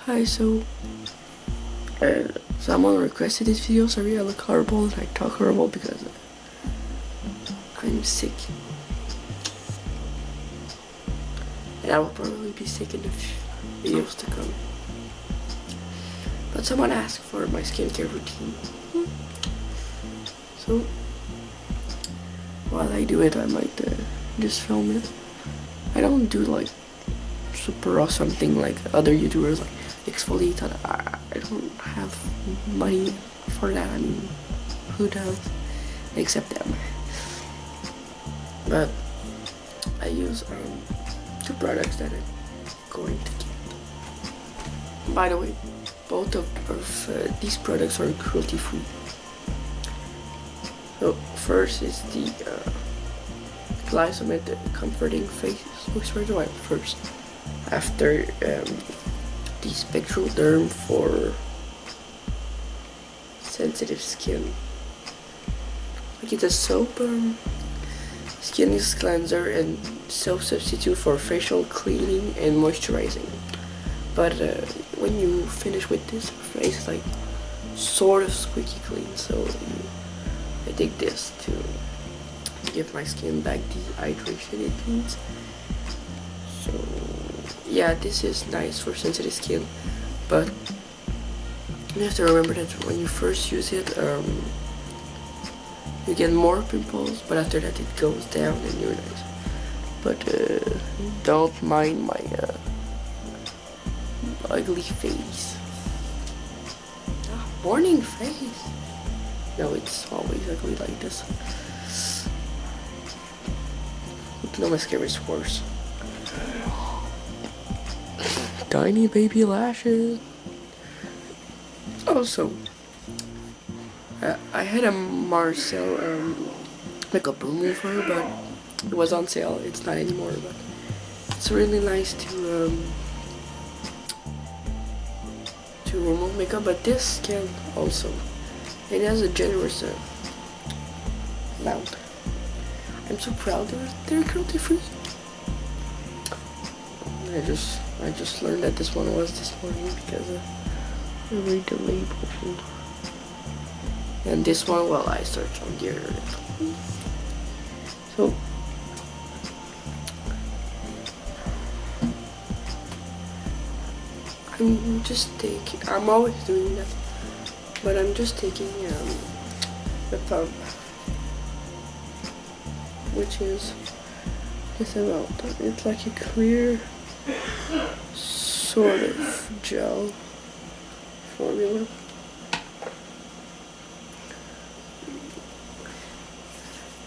Hi, someone requested this video. Sorry, I look horrible and I talk horrible because I'm sick. And I will probably be sick in the videos to come. But someone asked for my skincare routine. So, while I do it, I might just film it. I don't do like super awesome thing like other YouTubers, like exfoliate. I don't have money for that. I mean, who does? Except them. But I use 2 products that I'm going to get. By the way, both of these products are cruelty free. So first is the Glycomate Comforting Face Moisturizer first. After the Spectral Derm for sensitive skin. Like it's a soap skin cleanser and soap substitute for facial cleaning and moisturizing. But when you finish with this, your face is like sort of squeaky clean. So I take this to give my skin back the hydration it needs. So yeah, this is nice for sensitive skin, but you have to remember that when you first use it, you get more pimples, but after that it goes down and you're nice. But don't mind my ugly face. Morning face. No, it's always ugly like this. No mascara is worse. Tiny baby lashes. Also, I had a Marcel makeup remover, but it was on sale. It's not anymore, but it's really nice to remove makeup. But this can also. It has a generous amount. I'm so proud they're cruelty free. I just learned that this one was this morning because I read the label. And this one, well, I searched on the internet. So I'm always doing that, but I'm just taking the pump, which is this amount. It's like a clear sort of gel formula.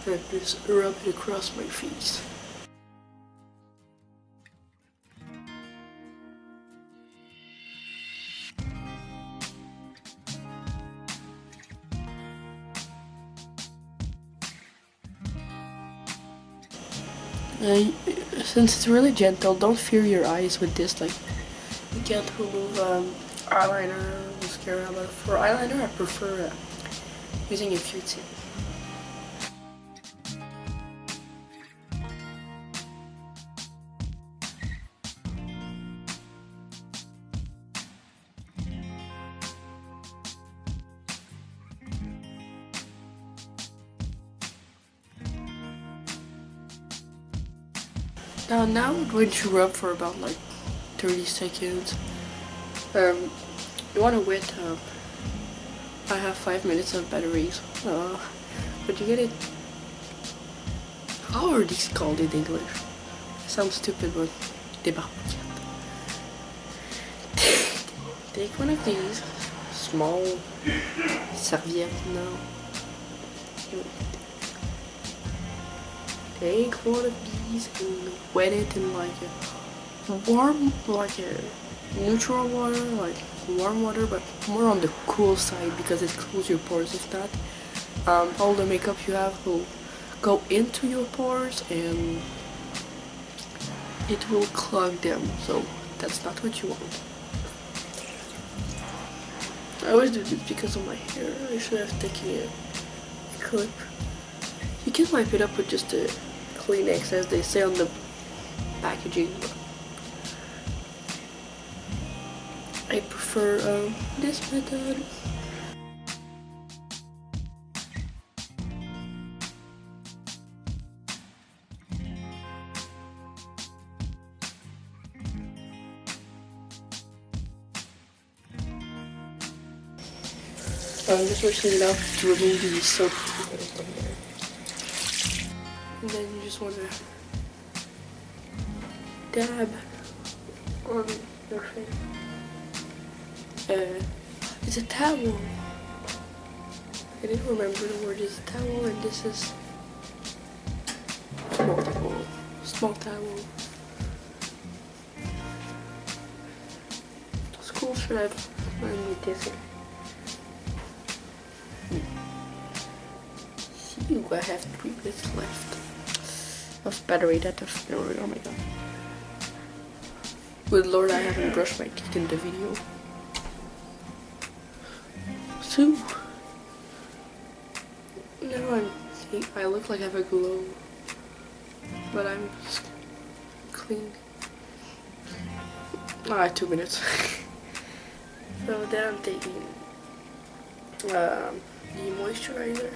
And just rub it across my face. Since it's really gentle, don't fear your eyes with this. Like, you can't remove eyeliner, mascara, but for eyeliner I prefer using a Q-tip. Now I'm going to rub for about like 30 seconds. You want to wait I have 5 minutes of batteries. But you get it. How are these called in English? Sounds stupid, but débarbouillette. Take one of these small serviette now. Take one of these and wet it in like a warm, like a neutral water, like warm water, but more on the cool side because it cools your pores. If not, all the makeup you have will go into your pores and it will clog them, so that's not what you want. I always do this because of my hair. I should have taken a clip. You can wipe it up with just a Kleenex, as they say on the packaging. I prefer this method. I'm just wishing enough to remove the soap from there. And then you just want to dab on your face. It's a towel. I didn't remember the word is towel, and this is small towel. Small towel. School should have learned me this. See, I have 3 minutes left of battery that I've memory. Oh my god. Good lord, I haven't brushed my teeth in the video. So now I look like I have a glow, but I'm just clean. 2 minutes. So then I'm taking the moisturizer,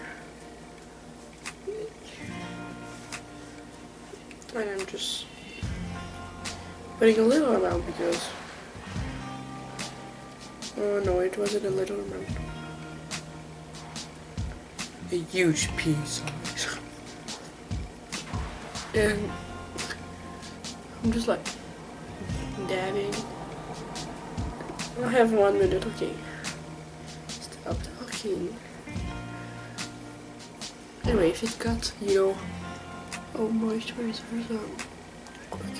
and I'm just putting a little amount because, oh no, it wasn't a little amount. A huge piece. And I'm just like dabbing. I have 1 minute, okay. Stop talking. Anyway, if it got, oh, moisturizers, quick.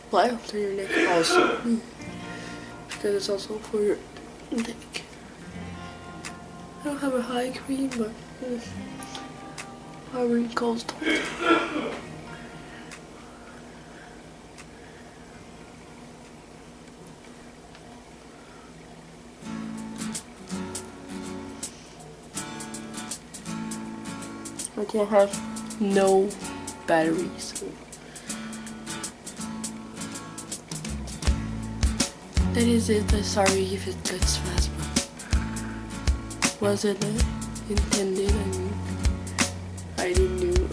Apply onto your neck also, because it's also for your neck. I don't have a high cream, but my wrinkles don't. Okay, I have no battery, so that is it. I'm sorry if it gets fast, but wasn't intended. I mean, I didn't do.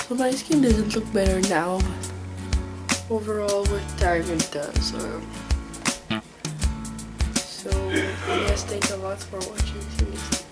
So my skin doesn't look better now, but overall with time it does. So yes, thanks a lot for watching. See you next time.